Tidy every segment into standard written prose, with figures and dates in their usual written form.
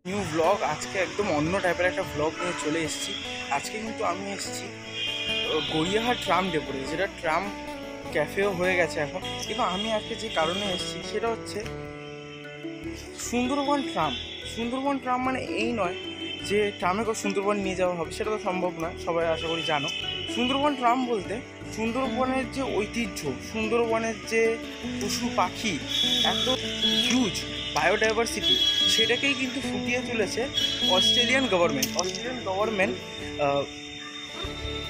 New blog. আজকে একদম অন্য টাইপের একটা ব্লগ নিয়ে চলে এসেছি। আজকে কিন্তু আমি এসেছি গড়িয়াহাট ট্রাম ডেপোতে, যেটা ট্রাম ক্যাফেও হয়ে গেছে এখন। কিন্তু আমি আজকে যে কারণে এসেছি সেটা হচ্ছে সুন্দরবন ট্রাম। সুন্দরবন ট্রাম মানে এই নয় যে ট্রামে করে সুন্দরবন নিয়ে যাওয়া হবে, সেটা তো সম্ভব নয়, সবাই আশা করি জানো। সুন্দরবন ট্রাম বলতে সুন্দরবনের যে ঐতিহ্য, সুন্দরবনের যে পশু পাখি, এত হিউজ বায়োডাইভার্সিটি, সেটাকেই কিন্তু ফুটিয়ে তুলেছে অস্ট্রেলিয়ান গভর্নমেন্ট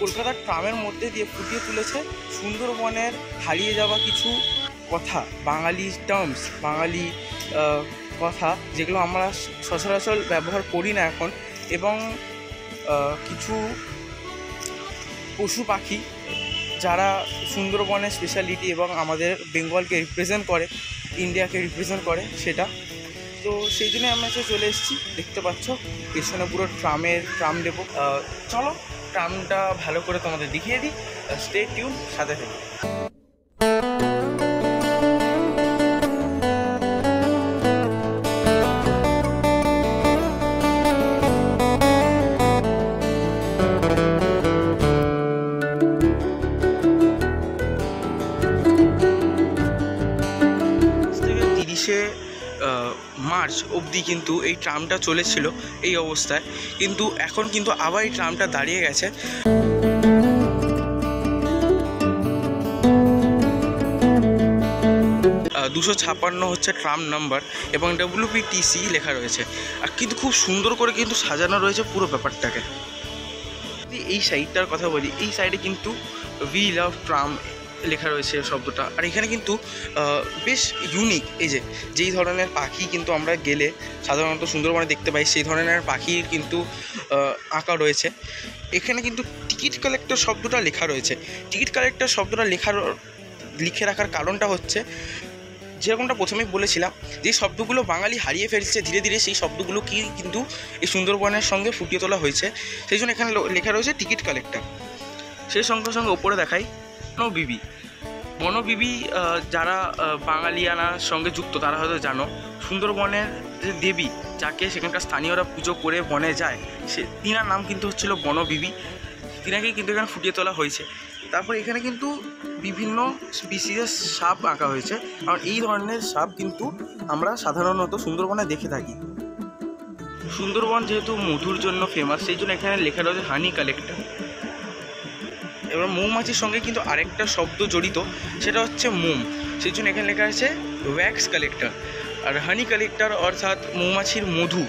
কলকাতার ট্রামের মধ্যে দিয়ে ফুটিয়ে তুলেছে সুন্দরবনের হারিয়ে যাওয়া কিছু কথা, বাঙালি টার্মস, বাঙালি কথা, যেগুলো আমরা সচরাচর ব্যবহার করি না এখন, এবং কিছু পশু পাখি যারা সুন্দরবনের স্পেশালিটি এবং আমাদের বেঙ্গলকে রিপ্রেজেন্ট করে, ইন্ডিয়াকে রিপ্রেজেন্ট করে, সেটা তো সেই জন্যই আমরা চলে এসেছি। দেখতে পাচ্ছ পেছনে পুরো ট্রাম ডেপো। চলো ট্রামটা ভালো করে তোমাদের দেখিয়ে দিই। স্টে টিউন, সাথে থেকে। মার্চ অবধি কিন্তু এই ট্রামটা চলেছিল এই অবস্থায়, কিন্তু এখন কিন্তু আবার এই ট্রামটা দাঁড়িয়ে গেছে। 256 হচ্ছে ট্রাম নাম্বার এবং WPTC লেখা রয়েছে, আর কিন্তু খুব সুন্দর করে কিন্তু সাজানো রয়েছে পুরো ব্যাপারটাকে। যদি এই সাইডটার কথা বলি, এই সাইডে কিন্তু উই লাভ ট্রাম লেখা রয়েছে শব্দটা। আর এখানে কিন্তু বেশ ইউনিক, এই যেই ধরনের পাখি কিন্তু আমরা গেলে সাধারণত সুন্দরবনে দেখতে পাই, সেই ধরনের পাখির কিন্তু আঁকা রয়েছে। এখানে কিন্তু টিকিট কালেক্টর শব্দটা লেখা রয়েছে। টিকিট কালেক্টর শব্দটা লিখে রাখার কারণটা হচ্ছে, যেরকমটা প্রথমেই বলেছিলাম, যে শব্দগুলো বাঙালি হারিয়ে ফেলছে ধীরে ধীরে, সেই শব্দগুলো কিন্তু এই সুন্দরবনের সঙ্গে ফুটিয়ে তোলা হয়েছে। সেই জন্য এখানে লেখা রয়েছে টিকিট কালেক্টর। সেই সঙ্গে সঙ্গে ওপরে দেখাই বনবিবি। যারা বাঙালিয়ানার সঙ্গে যুক্ত তারা হয়তো জানো, সুন্দরবনের যে দেবী, যাকে সেখানকার স্থানীয়রা পুজো করে বনে যায়, তিনার নাম কিন্তু হচ্ছিল বনবিবি। তিনাকেই কিন্তু এখানে ফুটিয়ে তোলা হয়েছে। তারপর এখানে কিন্তু বিভিন্ন স্পিসিসের সাপ আঁকা হয়েছে, কারণ এই ধরনের সাপ কিন্তু আমরা সাধারণত সুন্দরবনে দেখে থাকি। সুন্দরবন যেহেতু মধুর জন্য ফেমাস, সেই জন্য এখানে লেখা রয়েছে হানি কালেক্টর। এবার মৌমাছির সঙ্গে কিন্তু আরেকটা শব্দ জড়িত, সেটা হচ্ছে মোম, সেই জন্য এখানে লেখা আছে ওয়্যাক্স কালেক্টর। আর হানি কালেক্টর অর্থাৎ মৌমাছির মধু,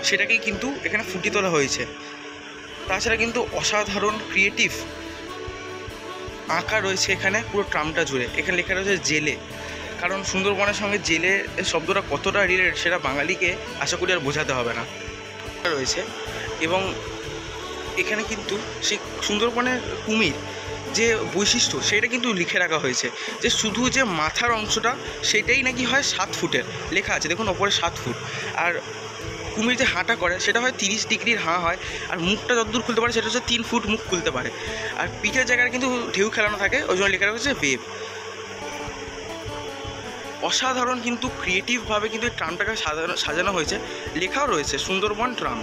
সেটাকেই কিন্তু এখানে ফুটিয়ে তোলা হয়েছে। তাছাড়া কিন্তু অসাধারণ ক্রিয়েটিভ আঁকা রয়েছে এখানে পুরো ট্রামটা জুড়ে। এখানে লেখা রয়েছে জেলে, কারণ সুন্দরবনের সঙ্গে জেলে শব্দটা কতটা রিলেটেড সেটা বাঙালিকে আশা করি আর বোঝাতে হবে না রয়েছে। এবং এখানে কিন্তু সেই সুন্দরবনের কুমির যে বৈশিষ্ট্য, সেটা কিন্তু লিখে রাখা হয়েছে, যে শুধু যে মাথার অংশটা সেটাই নাকি হয় 7 ফুটের, লেখা আছে দেখুন ওপরে 7 ফুট। আর কুমির যে হাঁটা করে সেটা হয় 30 ডিগ্রির হাঁ হয়, আর মুখটা যতদূর খুলতে পারে সেটা হচ্ছে 3 ফুট মুখ খুলতে পারে। আর পিঠের জায়গায় কিন্তু ঢেউ খেলানো থাকে, ওই জন্য লেখা রয়েছে ওয়েভ। অসাধারণ কিন্তু ক্রিয়েটিভভাবে কিন্তু এই ট্রামটাকে সাজানো হয়েছে, লেখাও রয়েছে সুন্দরবন ট্রাম।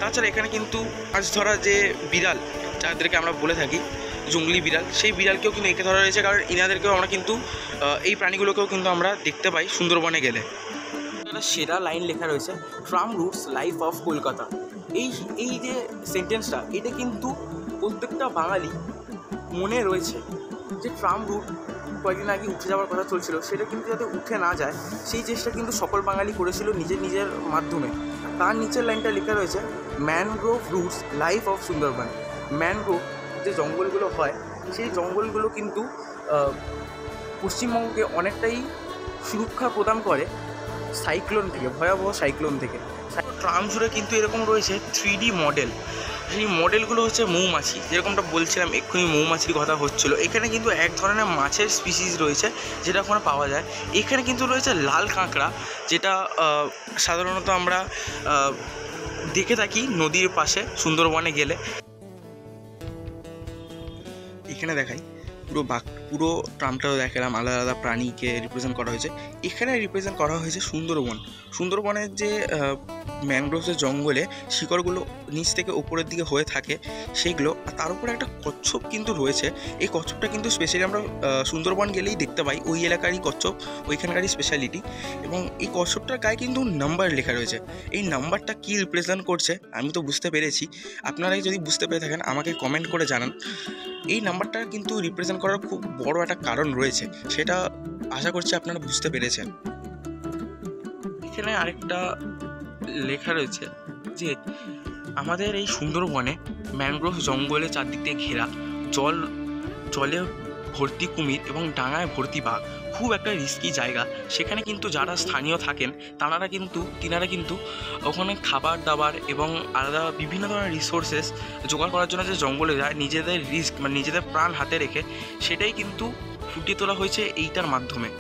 তাছাড়া এখানে কিন্তু মাছ ধরা যে বিড়াল, যাদেরকে আমরা বলে থাকি জঙ্গলি বিড়াল, সেই বিড়ালকেও কিন্তু এঁকে ধরা রয়েছে, কারণ ইনাদেরকেও আমরা কিন্তু এই প্রাণীগুলোকেও কিন্তু আমরা দেখতে পাই সুন্দরবনে গেলে। একটা সেরা লাইন লেখা রয়েছে, tram roots life of Kolkata. এই যে সেন্টেন্সটা, এটা কিন্তু প্রত্যেকটা বাঙালি মনে রয়েছে, যে ট্রাম রুট কয়েকদিন আগে উঠে যাওয়ার কথা চলছিল, সেটা কিন্তু যাতে উঠে না যায় সেই চেষ্টা কিন্তু সকল বাঙালি করেছিল নিজের মাধ্যমে। তার নিচের লাইনটা লেখা রয়েছে, mangrove roots life of Sundarban. Mangrove যে জঙ্গলগুলো হয়, সেই জঙ্গলগুলো কিন্তু পশ্চিমবঙ্গকে অনেকটাই সুরক্ষা প্রদান করে সাইক্লোন থেকে, ভয়াবহ সাইক্লোন থেকে। ট্রাম জুড়ে কিন্তু এরকম রয়েছে 3D মডেল। সেই মডেলগুলো হচ্ছে মৌমাছি, যেরকমটা বলছিলাম এক্ষুনি মৌমাছির কথা হচ্ছিলো। এখানে কিন্তু এক ধরনের মাছের স্পিসিস রয়েছে যেটা ওখানে পাওয়া যায়। এখানে কিন্তু রয়েছে লাল কাঁকড়া, যেটা সাধারণত আমরা দেখে থাকি নদীর পাশে সুন্দরবনে গেলে। এখানে দেখাই পুরো ট্রামটাও দেখালাম, আলাদা আলাদা প্রাণীকে রিপ্রেজেন্ট করা হয়েছে। এখানে রিপ্রেজেন্ট করা হয়েছে সুন্দরবনের যে ম্যানগ্রোভসের জঙ্গলে শিকড়গুলো নিচ থেকে উপরের দিকে হয়ে থাকে সেইগুলো, আর তার উপরে একটা কচ্ছপ কিন্তু রয়েছে। এই কচ্ছপটা কিন্তু স্পেশালি আমরা সুন্দরবন গেলেই দেখতে পাই, ওই এলাকারই কচ্ছপ, ওইখানকারই স্পেশালিটি। এবং এই কচ্ছপটার গায়ে কিন্তু নাম্বার লেখা রয়েছে। এই নাম্বারটা কী রিপ্রেজেন্ট করছে আমি তো বুঝতে পেরেছি, আপনারাই যদি বুঝতে পেরে থাকেন আমাকে কমেন্ট করে জানান। এই নাম্বারটা কিন্তু রিপ্রেজেন্ট করার খুব বড় একটা কারণ রয়েছে, সেটা আশা করছি আপনারা বুঝতে পেরেছেন। এখানে আরেকটা লেখা রয়েছে যে আমাদের এই সুন্দরবনে ম্যানগ্রোভ জঙ্গলে চারদিক দিয়ে ঘেরা, জলে ভর্তি কুমির এবং ডাঙায় ভর্তি বাঘ, খুব একটা রিস্কি জায়গা। সেখানে কিন্তু যারা স্থানীয় থাকেন তিনারা কিন্তু ওখানে খাবার দাবার এবং আলাদা বিভিন্ন ধরনের রিসোর্সেস জোগাড় করার জন্য যে জঙ্গলে যায়, নিজেদের রিস্ক মানে নিজেদের প্রাণ হাতে রেখে, সেটাই কিন্তু ফুটিয়ে তোলা হয়েছে এইটার মাধ্যমে।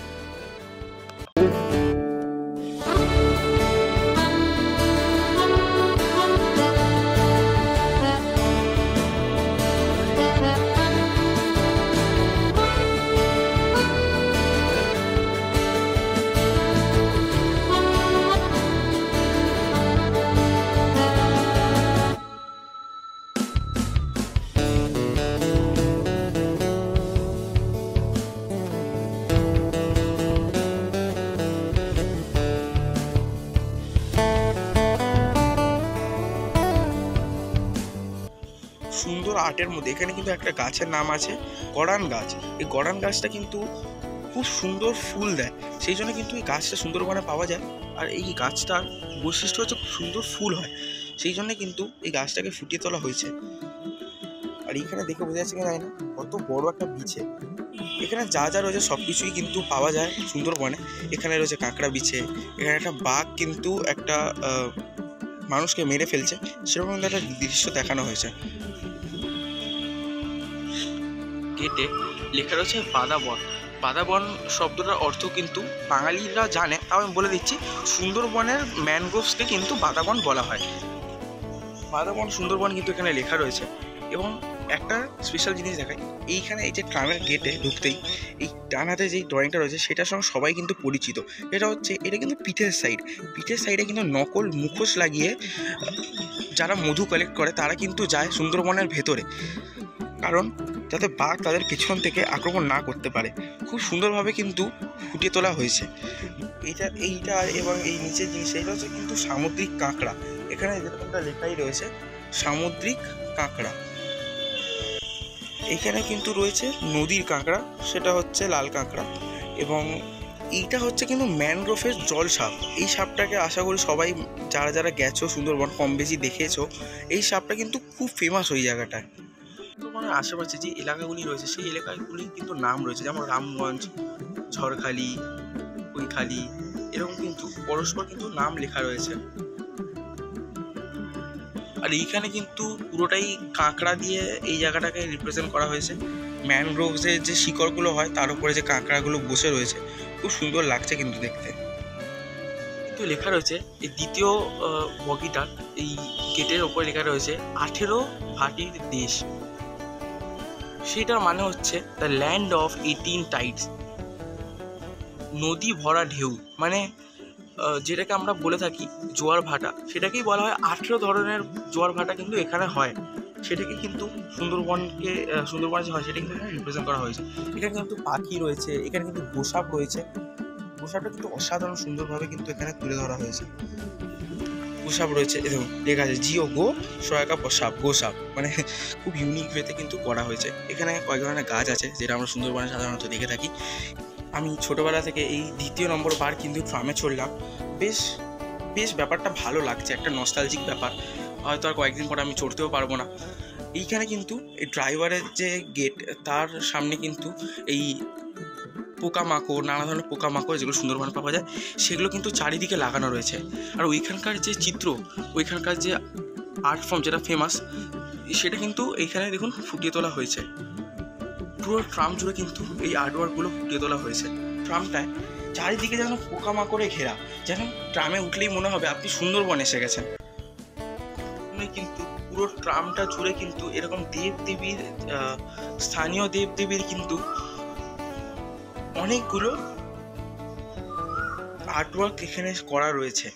সুন্দর আর্টের মধ্যে এখানে কিন্তু একটা গাছের নাম আছে গড়ান গাছ। এই গড়ান গাছটা কিন্তু খুব সুন্দর ফুল দেয়, সেই জন্য কিন্তু এই গাছটা সুন্দরবনে পাওয়া যায়। আর এই গাছটার বৈশিষ্ট্য হচ্ছে খুব সুন্দর ফুল হয়, সেই জন্য কিন্তু এই গাছটাকে ফুটিয়ে তোলা হয়েছে। আর এইখানে দেখে বোঝা যাচ্ছে কি জানি না কত বড় একটা বিছে। এখানে যা যা রয়েছে সব কিছুই কিন্তু পাওয়া যায় সুন্দরবনে। এখানে রয়েছে কাঁকড়া বিছে, এখানে একটা বাঘ কিন্তু একটা মানুষকে মেরে ফেলছে, সেরকম একটা দৃশ্য দেখানো হয়েছে। গেটে লেখা রয়েছে বাদাবন। বাদাবন শব্দটার অর্থ কিন্তু বাঙালিরা জানে, তাও আমি বলে দিচ্ছি, সুন্দরবনের ম্যানগ্রোভসকে কিন্তু বাদাবন বলা হয়। বাদাবন সুন্দরবন কিন্তু এখানে লেখা রয়েছে। এবং একটা স্পেশাল জিনিস দেখায়, এইখানে এই যে ট্রামের গেটে ঢুকতেই এই ডান হাতে যেই ড্রয়িংটা রয়েছে সেটার সঙ্গে সবাই কিন্তু পরিচিত। এটা কিন্তু পিঠের সাইডে কিন্তু নকল মুখোশ লাগিয়ে যারা মধু কালেক্ট করে তারা কিন্তু যায় সুন্দরবনের ভেতরে, কারণ যাতে বাঘ তাদের পেছন থেকে আক্রমণ না করতে পারে। খুব সুন্দরভাবে কিন্তু ফুটিয়ে তোলা হয়েছে এইটা। এবং এই নিচের জিনিস এটা হচ্ছে কিন্তু সামুদ্রিক কাঁকড়া, এখানে যেরকমটা লেখাই রয়েছে সামুদ্রিক কাঁকড়া। এখানে কিন্তু রয়েছে নদীর কাঁকড়া, সেটা হচ্ছে লাল কাঁকড়া। এবং এইটা হচ্ছে কিন্তু ম্যানগ্রোভের জল সাপ। এই সাপটাকে আশা করি সবাই যারা গেছো সুন্দরবন কম বেশি দেখেছো। এই সাপটা কিন্তু খুব ফেমাস ওই জায়গাটায়। সুন্দরবনের আশেপাশে যে এলাকাগুলি রয়েছে সেই এলাকাগুলি কিন্তু নাম রয়েছে, যেমন রামগঞ্জ, ঝড়খালি, কুইখালি, এরকম কিন্তু পরস্পর কিন্তু নাম লেখা রয়েছে। আর এইখানে কিন্তু পুরোটাই কাঁকড়া দিয়ে এই জায়গাটাকে রিপ্রেজেন্ট করা হয়েছে। ম্যানগ্রোভসের যে শিকড়গুলো হয় তার উপরে যে কাঁকড়াগুলো বসে রয়েছে, খুব সুন্দর লাগছে কিন্তু দেখতে। কিন্তু লেখা রয়েছে এই দ্বিতীয় বগিটার এই গেটের ওপরে লেখা রয়েছে 18 ভাটির দেশ। সেটার মানে হচ্ছে দ্য ল্যান্ড অফ 18 টাইডস, নদী ভরা ঢেউ। মানে যেটাকে আমরা বলে থাকি জোয়ার ভাটা, সেটাকেই বলা হয়। 18 ধরনের জোয়ার ভাটা কিন্তু এখানে হয়, সেটাকে কিন্তু সুন্দরবনে যে হয় সেটা কিন্তু এখানে রিপ্রেজেন্ট করা হয়েছে। এখানে কিন্তু পাখি রয়েছে, এখানে কিন্তু গোসাপ রয়েছে। গোসাপটা কিন্তু অসাধারণ সুন্দরভাবে কিন্তু এখানে তুলে ধরা হয়েছে। গোসাপ রয়েছে, দেখুন লেখা আছে জিও গো সহায়কা প্রসাপ গোসাপ, মানে খুব ইউনিক ওয়েতে কিন্তু করা হয়েছে। এখানে কয়েক ধরনের গাছ আছে যেটা আমরা সুন্দরবনে সাধারণত দেখে থাকি। আমি ছোটোবেলা থেকে এই দ্বিতীয় নম্বর বার কিন্তু ট্রামে চড়লাম, বেশ ব্যাপারটা ভালো লাগছে, একটা নস্টালজিক ব্যাপার। হয়তো আর কয়েকদিন পরে আমি চড়তেও পারবো না। এইখানে কিন্তু এই ড্রাইভারের যে গেট তার সামনে কিন্তু এই পোকামাকড়, নানা ধরনের পোকামাকড় যেগুলো সুন্দরবনে পাওয়া যায় সেগুলো কিন্তু চারিদিকে লাগানো রয়েছে। আর ওইখানকার যে চিত্র, ওইখানকার যে আর্ট ফর্ম যেটা ফেমাস, সেটা কিন্তু এইখানে দেখুন ফুটিয়ে তোলা হয়েছে। পুরো ট্রাম জুড়ে কিন্তু এই আর্টওয়ার্কগুলো ফুটিয়ে তোলা হয়েছে। ট্রামটায় চারিদিকে যেন পোকামাকড়ে ঘেরা, যেন ট্রামে উঠলেই মনে হবে আপনি সুন্দরবন এসে গেছেন। কিন্তু পুরো ট্রামটা জুড়ে কিন্তু এরকম দেবদেবীর স্থানীয় দেবদেবীর কিন্তু অনেকগুলো আর্টওয়ার্ক এখানে করা রয়েছে।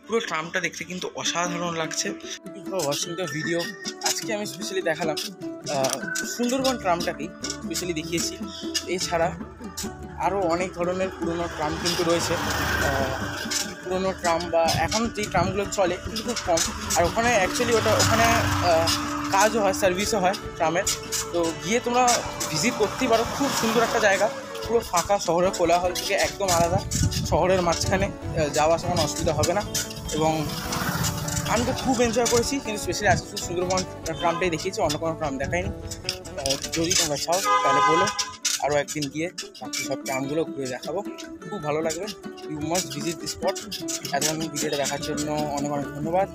পুরো ট্রামটা দেখতে কিন্তু অসাধারণ লাগছে। ওয়াচিং দ্য ভিডিও, আজকে আমি স্পেশালি দেখালাম সুন্দরবন ট্রামটাকেই স্পেশালি দেখিয়েছি। এছাড়া আরও অনেক ধরনের পুরনো ট্রাম কিন্তু রয়েছে। পুরনো ট্রাম বা এখন যেই ট্রামগুলো চলে কিন্তু খুব কম, আর ওখানে অ্যাকচুয়ালি ওখানে কাজও হয়, সার্ভিসও হয় ট্রামের। তো গিয়ে তোমরা ভিজিট করতেই পারো, খুব সুন্দর একটা জায়গা, পুরো ফাঁকা, শহরের কোলাহল থেকে একদম আলাদা, শহরের মাঝখানে, যাওয়া আসা কোনো অসুবিধা হবে না। এবং আমি তো খুব এনজয় করেছি, কিন্তু স্পেশালি আজকে শুধু সুন্দরবন ট্রামটাই দেখিয়েছি, অন্য কোনো ট্রাম দেখাইনি। যদি তোমরা চাও তাহলে বলো, আরও একদিন গিয়ে বাকি সব ট্রামগুলো ঘুরে দেখাবো, খুব ভালো লাগবে। You must visit the spot. এতক্ষণ ভিডিওটা দেখার জন্য অনেক অনেক ধন্যবাদ।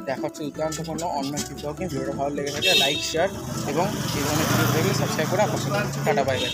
দেখা হচ্ছে দুর্দান্তপূর্ণ অন্য একটি ব্লগে। ভিডিওটা ভালো লেগে থাকে লাইক, শেয়ার এবং এই ধরনের ভিডিও দেখলে সাবস্ক্রাইব করে আপনার সাথে টাটা, বাই বাই।